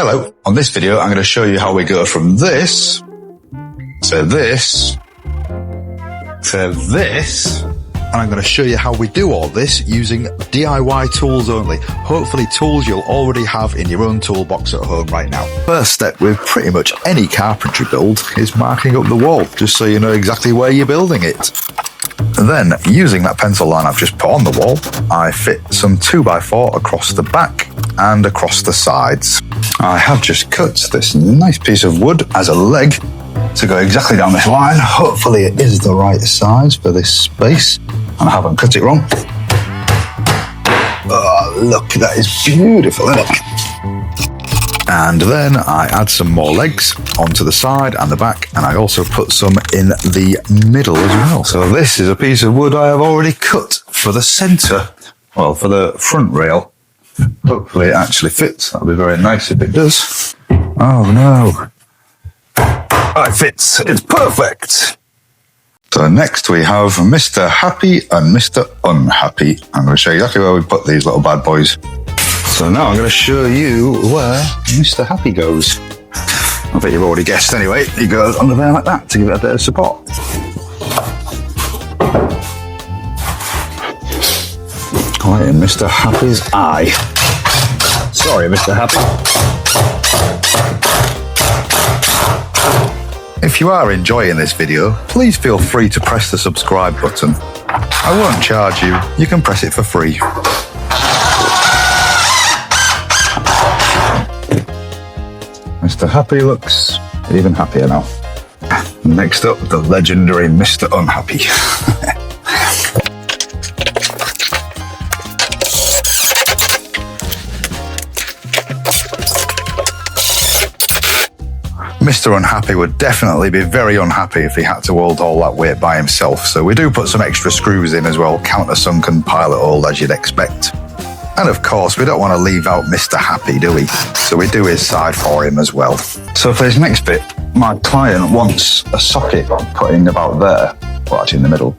Hello, on this video I'm going to show you how we go from this to this to this, and I'm going to show you how we do all this using DIY tools only. Hopefully tools you'll already have in your own toolbox at home right now. First step with pretty much any carpentry build is marking up the wall, just so you know exactly where you're building it. And then, using that pencil line I've just put on the wall, I fit some 2x4 across the back and across the sides. I have just cut this nice piece of wood as a leg to go exactly down this line. Hopefully it is the right size for this space, and I haven't cut it wrong. Oh, look, that is beautiful, isn't it? And then I add some more legs onto the side and the back, and I also put some in the middle as well. So this is a piece of wood I have already cut for the centre, well, for the front rail. Hopefully it actually fits. That'll be very nice if it does. Oh no. Oh, it fits. It's perfect. So next we have Mr. Happy and Mr. Unhappy. I'm going to show you exactly where we put these little bad boys. So now I'm going to show you where Mr. Happy goes. I bet you've already guessed anyway. He goes under there like that to give it a bit of support. Right in Mr. Happy's eye. Sorry, Mr. Happy. If you are enjoying this video, please feel free to press the subscribe button. I won't charge you. You can press it for free. Mr. Happy looks even happier now. Next up, the legendary Mr. Unhappy. Mr. Unhappy would definitely be very unhappy if he had to hold all that weight by himself, so we do put some extra screws in as well, countersunk and pilot hold as you'd expect. And of course, we don't want to leave out Mr. Happy, do we? So we do his side for him as well. So for this next bit, my client wants a socket putting about there, well actually in the middle.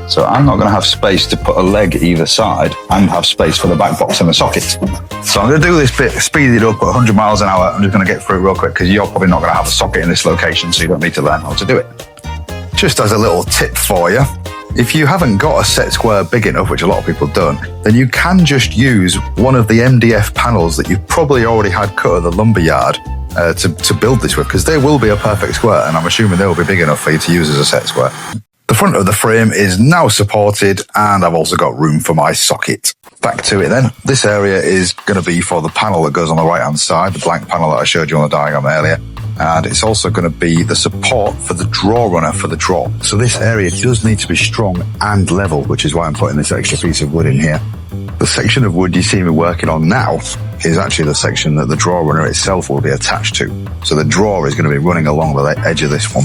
So I'm not going to have space to put a leg either side and have space for the back box and the socket. So I'm going to do this bit, speed it up at 100 miles an hour. I'm just going to get through it real quick because you're probably not going to have a socket in this location, so you don't need to learn how to do it. Just as a little tip for you, if you haven't got a set square big enough, which a lot of people don't, then you can just use one of the MDF panels that you've probably already had cut at the lumberyard to build this with, because they will be a perfect square, and I'm assuming they will be big enough for you to use as a set square. The front of the frame is now supported, and I've also got room for my socket. Back to it then. This area is going to be for the panel that goes on the right-hand side, the blank panel that I showed you on the diagram earlier. And it's also going to be the support for the draw runner for the draw. So this area does need to be strong and level, which is why I'm putting this extra piece of wood in here. The section of wood you see me working on now is actually the section that the draw runner itself will be attached to. So the draw is going to be running along the edge of this one.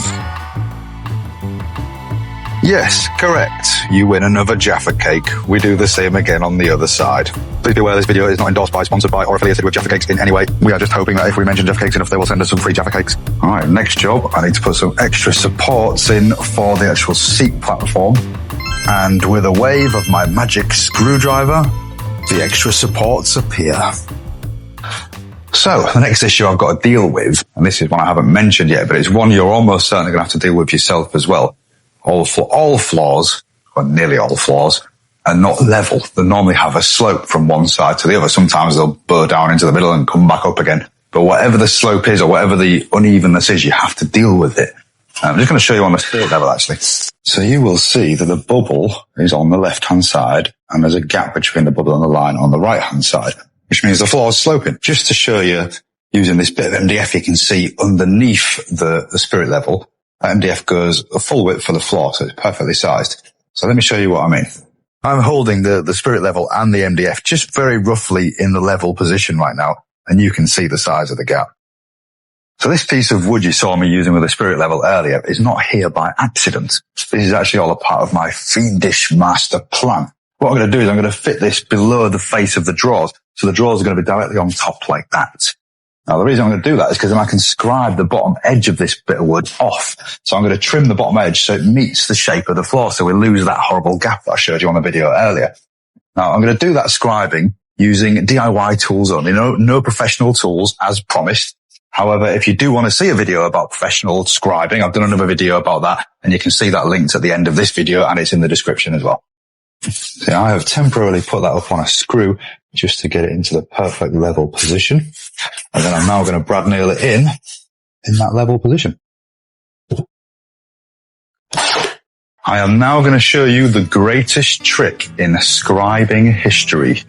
Yes, correct. You win another Jaffa cake. We do the same again on the other side. Please be aware this video is not endorsed by, sponsored by, or affiliated with Jaffa Cakes in any way. We are just hoping that if we mention Jaffa Cakes enough, they will send us some free Jaffa Cakes. Alright, next job, I need to put some extra supports in for the actual seat platform. And with a wave of my magic screwdriver, the extra supports appear. So, the next issue I've got to deal with, and this is one I haven't mentioned yet, but it's one you're almost certainly going to have to deal with yourself as well. All floors, or nearly all floors, are not level. They normally have a slope from one side to the other. Sometimes they'll burr down into the middle and come back up again. But whatever the slope is, or whatever the unevenness is, you have to deal with it. I'm just going to show you on the spirit level, actually. So you will see that the bubble is on the left-hand side, and there's a gap between the bubble and the line on the right-hand side, which means the floor is sloping. Just to show you, using this bit of MDF, you can see underneath the spirit level, MDF goes a full width for the floor, so it's perfectly sized. So let me show you what I mean. I'm holding the spirit level and the MDF just very roughly in the level position right now, and you can see the size of the gap. So this piece of wood you saw me using with the spirit level earlier is not here by accident. This is actually all a part of my fiendish master plan. What I'm going to do is I'm going to fit this below the face of the drawers, so the drawers are going to be directly on top like that. Now, the reason I'm going to do that is because then I can scribe the bottom edge of this bit of wood off. So I'm going to trim the bottom edge so it meets the shape of the floor, so we lose that horrible gap that I showed you on the video earlier. Now, I'm going to do that scribing using DIY tools only. No professional tools as promised. However, if you do want to see a video about professional scribing, I've done another video about that, and you can see that linked at the end of this video, and it's in the description as well. So I have temporarily put that up on a screw just to get it into the perfect level position. And then I'm now going to brad nail it in that level position. I am now going to show you the greatest trick in scribing history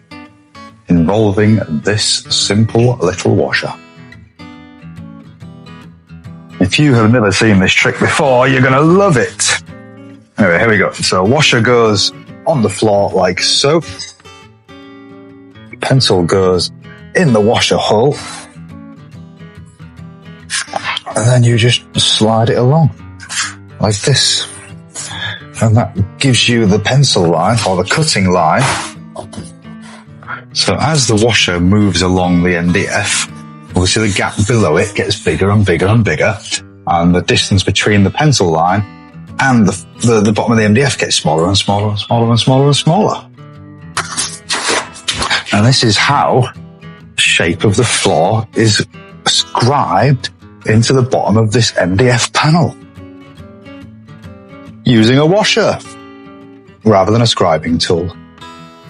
involving this simple little washer. If you have never seen this trick before, you're going to love it. Anyway, here we go. So a washer goes on the floor like so. Pencil goes in the washer hole. And then you just slide it along like this. And that gives you the pencil line or the cutting line. So as the washer moves along the MDF, obviously the gap below it gets bigger and bigger and bigger, and the distance between the pencil line and the bottom of the MDF gets smaller and smaller and smaller and smaller and smaller. And this is how the shape of the floor is scribed into the bottom of this MDF panel using a washer rather than a scribing tool.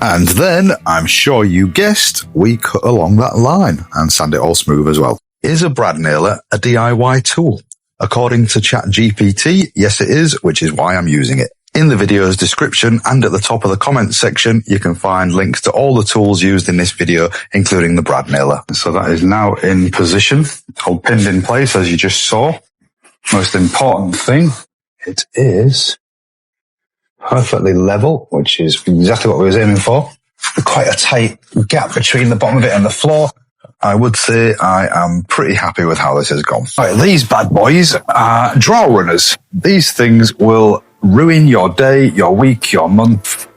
And then, I'm sure you guessed, we cut along that line and sand it all smooth as well. Is a brad nailer a DIY tool? According to ChatGPT, yes it is, which is why I'm using it. In the video's description and at the top of the comments section, you can find links to all the tools used in this video, including the brad nailer. So that is now in position, all pinned in place as you just saw. Most important thing, it is perfectly level, which is exactly what we were aiming for. Quite a tight gap between the bottom of it and the floor. I would say I am pretty happy with how this has gone. Right, these bad boys are draw runners. These things will ruin your day, your week, your month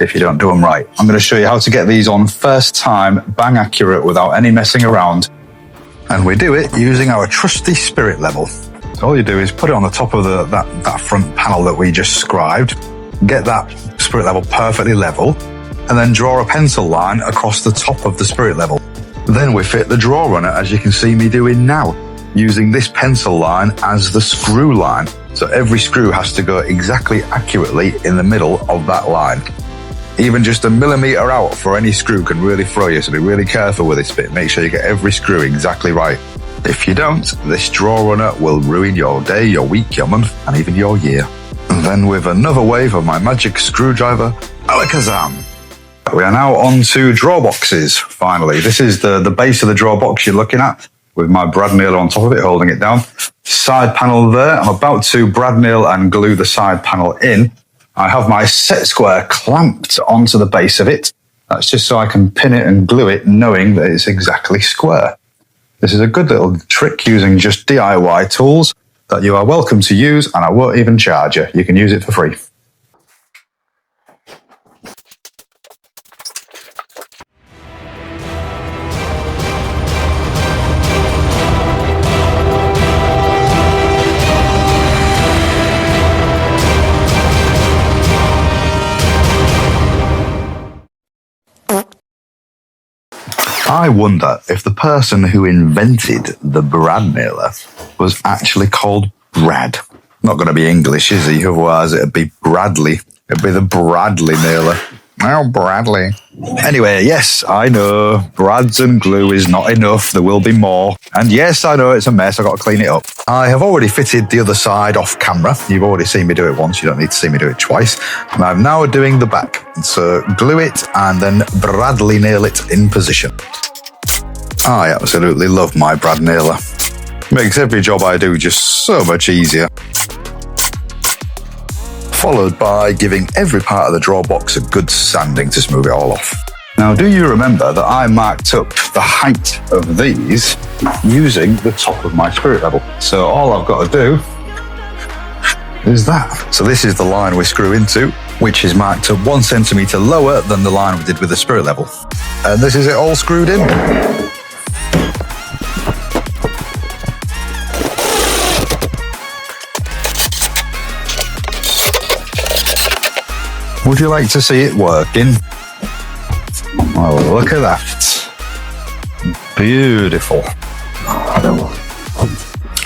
if you don't do them right. I'm going to show you how to get these on first time, bang accurate without any messing around. And we do it using our trusty spirit level. So all you do is put it on the top of that front panel that we just scribed, get that spirit level perfectly level, and then draw a pencil line across the top of the spirit level. Then we fit the draw runner, as you can see me doing now, using this pencil line as the screw line. So every screw has to go exactly accurately in the middle of that line. Even just a millimetre out for any screw can really throw you, so be really careful with this bit. Make sure you get every screw exactly right. If you don't, this draw runner will ruin your day, your week, your month, and even your year. And then with another wave of my magic screwdriver, alakazam! We are now on to draw boxes, finally. This is the base of the draw box you're looking at, with my brad nailer on top of it, holding it down. Side panel there. I'm about to brad nail and glue the side panel in. I have my set square clamped onto the base of it. That's just so I can pin it and glue it, knowing that it's exactly square. This is a good little trick using just DIY tools that you are welcome to use, and I won't even charge you. You can use it for free. I wonder if the person who invented the brad nailer was actually called Brad. Not going to be English, is he? Otherwise it'd be Bradley. It'd be the Bradley nailer. Oh, Bradley. Anyway, yes, I know brads and glue is not enough. There will be more. And yes, I know it's a mess. I've got to clean it up. I have already fitted the other side off camera. You've already seen me do it once. You don't need to see me do it twice. And I'm now doing the back. So glue it and then Bradley nail it in position. I absolutely love my brad nailer. Makes every job I do just so much easier. Followed by giving every part of the draw box a good sanding to smooth it all off. Now, do you remember that I marked up the height of these using the top of my spirit level? So all I've got to do is that. So this is the line we screw into, which is marked up 1 centimetre lower than the line we did with the spirit level. And this is it all screwed in. Would you like to see it working? Oh, look at that. Beautiful.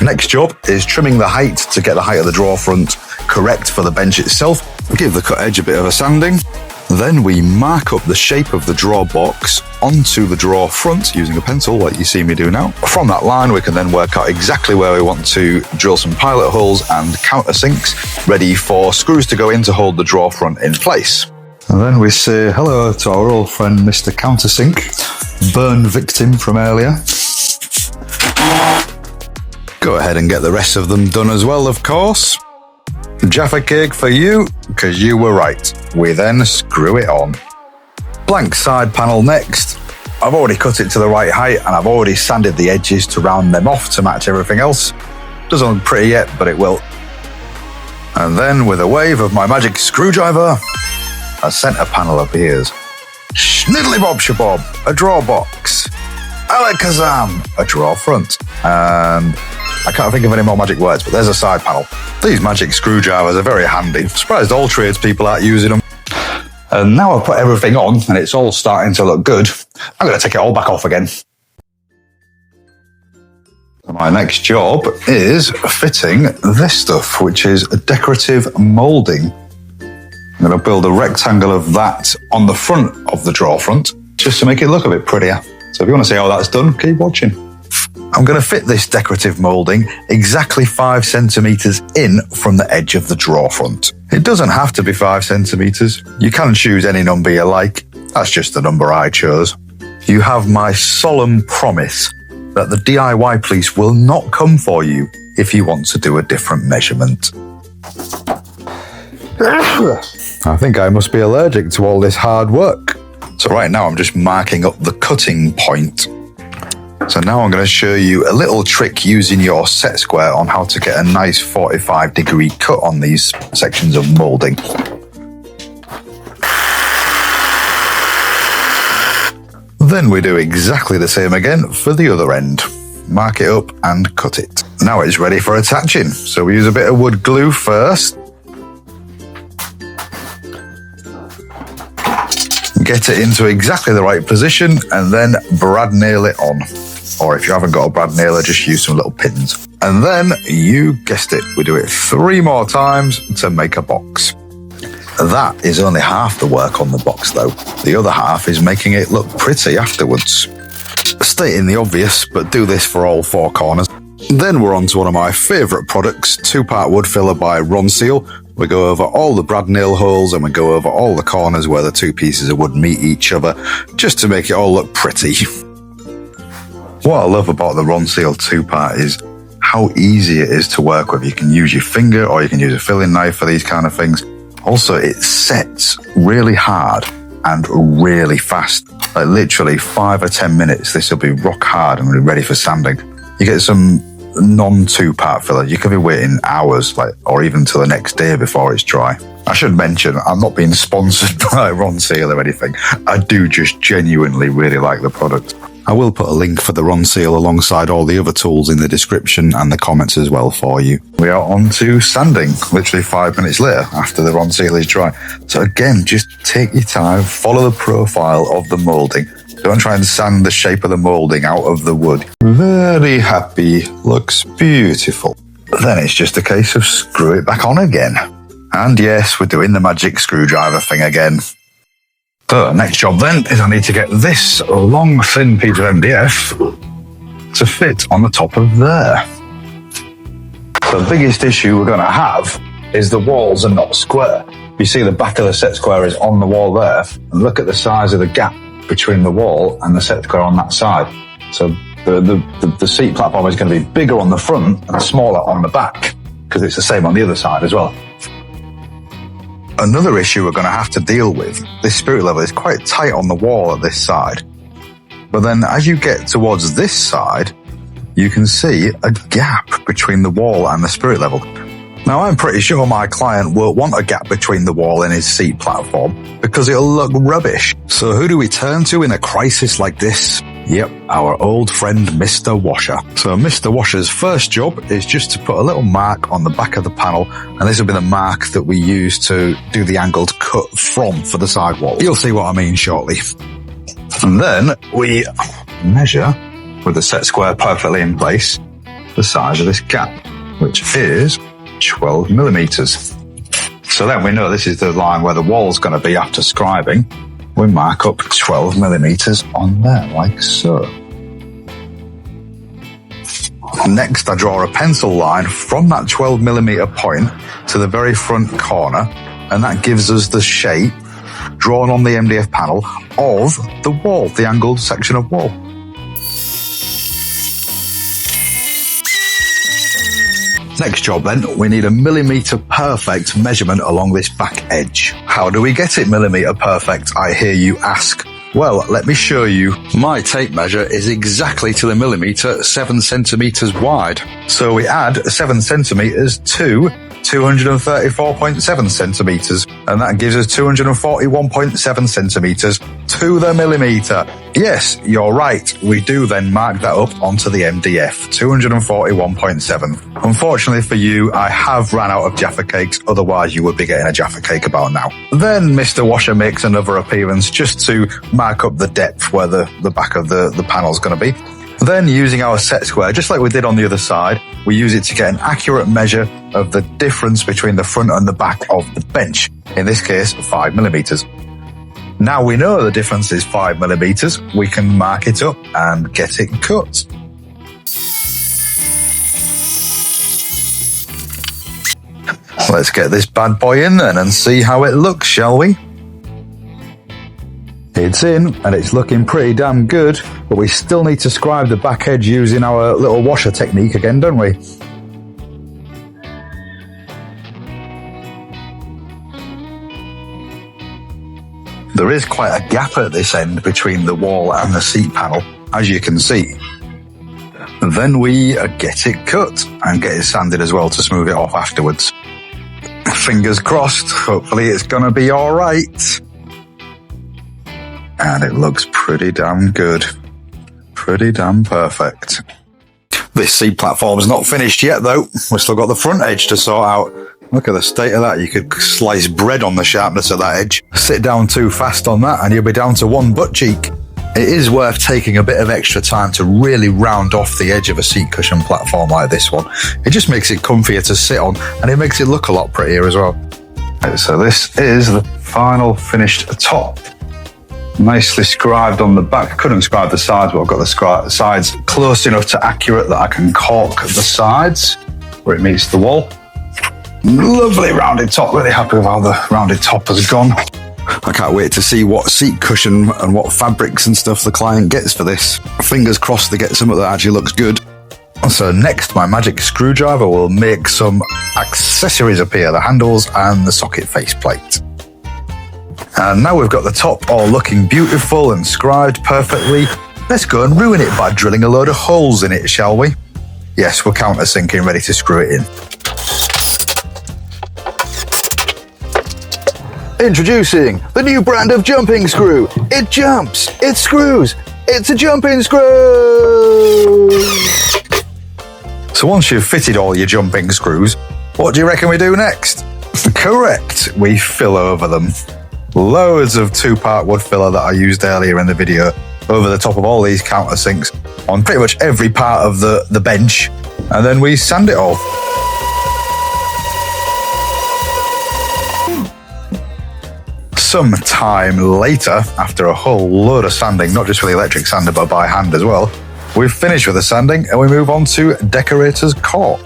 Next job is trimming the height to get the height of the drawer front correct for the bench itself. Give the cut edge a bit of a sanding. Then we mark up the shape of the drawer box onto the drawer front using a pencil like you see me do now. From that line, we can then work out exactly where we want to drill some pilot holes and countersinks, ready for screws to go in to hold the drawer front in place. And then we say hello to our old friend Mr. Countersink, burn victim from earlier. Go ahead and get the rest of them done as well, of course. Jaffa cake for you, because you were right. We then screw it on. Blank side panel next. I've already cut it to the right height and I've already sanded the edges to round them off to match everything else. Doesn't look pretty yet, but it will. And then with a wave of my magic screwdriver, a centre panel appears. Schniddly bob shabob, a drawer box. Alakazam, a drawer front. And I can't think of any more magic words, but there's a side panel. These magic screwdrivers are very handy. I'm surprised all tradespeople aren't using them. And now I've put everything on and it's all starting to look good, I'm going to take it all back off again. My next job is fitting this stuff, which is a decorative moulding. I'm going to build a rectangle of that on the front of the drawer front, just to make it look a bit prettier. So if you want to see how that's done, keep watching. I'm going to fit this decorative moulding exactly 5 centimetres in from the edge of the drawer front. It doesn't have to be 5 centimetres. You can choose any number you like. That's just the number I chose. You have my solemn promise that the DIY police will not come for you if you want to do a different measurement. I think I must be allergic to all this hard work. So right now I'm just marking up the cutting point. So now I'm going to show you a little trick using your set square on how to get a nice 45-degree cut on these sections of moulding. Then we do exactly the same again for the other end. Mark it up and cut it. Now it's ready for attaching. So we use a bit of wood glue first. Get it into exactly the right position and then brad nail it on. Or if you haven't got a brad nailer, just use some little pins. And then, you guessed it, we do it 3 more times to make a box. That is only half the work on the box though. The other half is making it look pretty afterwards. Stating the obvious, but do this for all 4 corners. Then we're on to one of my favourite products, 2-part wood filler by Ronseal. We go over all the brad nail holes and we go over all the corners where the 2 pieces of wood meet each other, just to make it all look pretty. What I love about the Ronseal 2-part is how easy it is to work with. You can use your finger or you can use a filling knife for these kind of things. Also, it sets really hard and really fast. Like literally 5 or 10 minutes, this will be rock hard and ready for sanding. You get some non-2-part filler, you could be waiting hours, or even till the next day before it's dry. I should mention, I'm not being sponsored by Ronseal or anything. I do just genuinely really like the product. I will put a link for the Ronseal alongside all the other tools in the description and the comments as well for you. We are on to sanding, literally 5 minutes later after the Ronseal is dry. So again, just take your time, follow the profile of the moulding. Don't try and sand the shape of the moulding out of the wood. Very happy, looks beautiful. Then it's just a case of screw it back on again. And yes, we're doing the magic screwdriver thing again. So next job then is I need to get this long thin piece of MDF to fit on the top of there. The biggest issue we're going to have is the walls are not square. You see the back of the set square is on the wall there, and look at the size of the gap between the wall and the set square on that side. So the seat platform is going to be bigger on the front and smaller on the back, because it's the same on the other side as well. Another issue we're going to have to deal with, this spirit level is quite tight on the wall at this side. But then as you get towards this side, you can see a gap between the wall and the spirit level. Now I'm pretty sure my client won't want a gap between the wall and his seat platform because it'll look rubbish. So who do we turn to in a crisis like this? Yep, our old friend Mr. Washer. So Mr. Washer's first job is just to put a little mark on the back of the panel, and this will be the mark that we use to do the angled cut from for the sidewall. You'll see what I mean shortly. And then we measure with the set square perfectly in place the size of this gap, which is 12 millimeters. So then we know this is the line where the wall's going to be after scribing. We mark up 12 millimeters on there, like so. Next, I draw a pencil line from that 12 millimeter point to the very front corner, and that gives us the shape drawn on the MDF panel of the wall, the angled section of wall. Next job then, we need a millimeter perfect measurement along this back edge. How do we get it millimeter perfect, I hear you ask? Well, let me show you. My tape measure is exactly to the millimeter 7 centimeters wide. So we add 7 centimeters to 234.7 centimeters, and that gives us 241.7 centimeters to the millimeter. Yes, you're right. We do then mark that up onto the MDF, 241.7. Unfortunately for you, I have ran out of Jaffa cakes, otherwise you would be getting a Jaffa cake about now. Then Mr. Washer makes another appearance just to mark up the depth where the back of the panel's going to be. Then, using our set square, just like we did on the other side, we use it to get an accurate measure of the difference between the front and the back of the bench. In this case, 5 millimeters. Now we know the difference is 5 millimeters, we can mark it up and get it cut. Let's get this bad boy in then and see how it looks, shall we? It's in, and it's looking pretty damn good, but we still need to scribe the back edge using our little washer technique again, don't we? There is quite a gap at this end between the wall and the seat panel, as you can see. Then we get it cut and get it sanded as well to smooth it off afterwards. Fingers crossed, hopefully it's gonna be alright. And it looks pretty damn good. Pretty damn perfect. This seat platform is not finished yet though. We've still got the front edge to sort out. Look at the state of that. You could slice bread on the sharpness of that edge. Sit down too fast on that and you'll be down to one butt cheek. It is worth taking a bit of extra time to really round off the edge of a seat cushion platform like this one. It just makes it comfier to sit on and it makes it look a lot prettier as well. Right, so this is the final finished top. Nicely scribed on the back. Couldn't scribe the sides, but I've got the sides close enough to accurate that I can caulk the sides where it meets the wall. Lovely rounded top. Really happy with how the rounded top has gone. I can't wait to see what seat cushion and what fabrics and stuff the client gets for this. Fingers crossed they get something that actually looks good. So next, my magic screwdriver will make some accessories appear, the handles and the socket faceplate. And now we've got the top all looking beautiful and scribed perfectly. Let's go and ruin it by drilling a load of holes in it, shall we? Yes, we're countersinking, ready to screw it in. Introducing the new brand of jumping screw. It jumps, it screws, it's a jumping screw. So once you've fitted all your jumping screws, what do you reckon we do next? Correct, we fill over them. Loads of 2-part wood filler that I used earlier in the video over the top of all these countersinks on pretty much every part of the bench, and then we sand it all. Some time later, after a whole load of sanding, not just with the electric sander but by hand as well, we've finished with the sanding and we move on to Decorator's Caulk.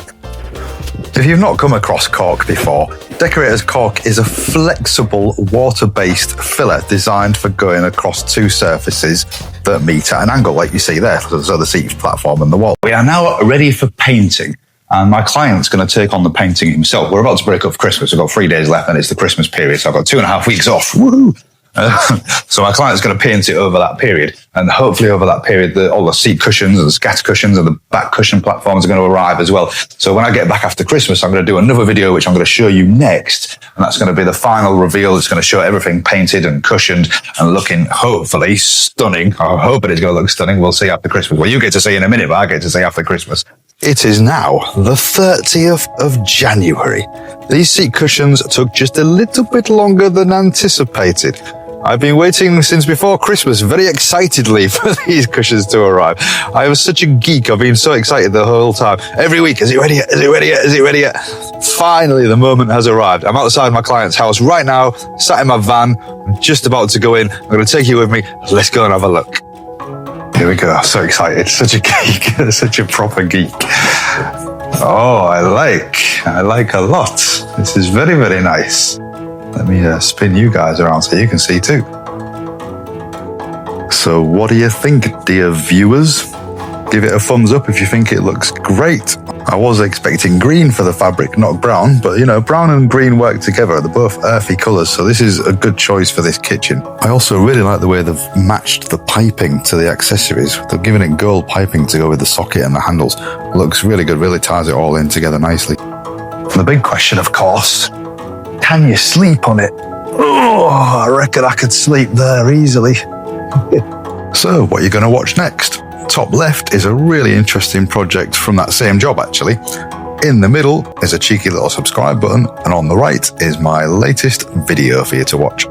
If you've not come across caulk before, Decorator's Caulk is a flexible water-based filler designed for going across two surfaces that meet at an angle like you see there, so the seat platform and the wall. We are now ready for painting, and my client's going to take on the painting himself. We're about to break up for Christmas. We've got 3 days left and it's the Christmas period, so I've got 2.5 weeks off. Woohoo! So my client's going to paint it over that period, and hopefully over that period all the seat cushions and the scatter cushions and the back cushion platforms are going to arrive as well. So when I get back after Christmas, I'm going to do another video which I'm going to show you next, and that's going to be the final reveal. It's going to show everything painted and cushioned and looking hopefully stunning. I hope it is going to look stunning. We'll see after Christmas. Well, you get to see in a minute, but I get to see after Christmas. It is now the 30th of January. These seat cushions took just a little bit longer than anticipated. I've been waiting since before Christmas very excitedly for these cushions to arrive. I was such a geek. I've been so excited the whole time. Every week, is it ready yet? Is it ready yet? Is it ready yet? Finally, the moment has arrived. I'm outside my client's house right now, sat in my van. I'm just about to go in. I'm going to take you with me. Let's go and have a look. Here we go. So excited. Such a geek. Such a proper geek. Oh, I like a lot. This is very, very nice. Let me spin you guys around so you can see too. So what do you think, dear viewers? Give it a thumbs up if you think it looks great. I was expecting green for the fabric, not brown, but you know, brown and green work together. They're both earthy colours, so this is a good choice for this kitchen. I also really like the way they've matched the piping to the accessories. They've given it gold piping to go with the socket and the handles. Looks really good, really ties it all in together nicely. And the big question, of course, can you sleep on it? Oh, I reckon I could sleep there easily. So, what are you going to watch next? Top left is a really interesting project from that same job, actually. In the middle is a cheeky little subscribe button, and on the right is my latest video for you to watch.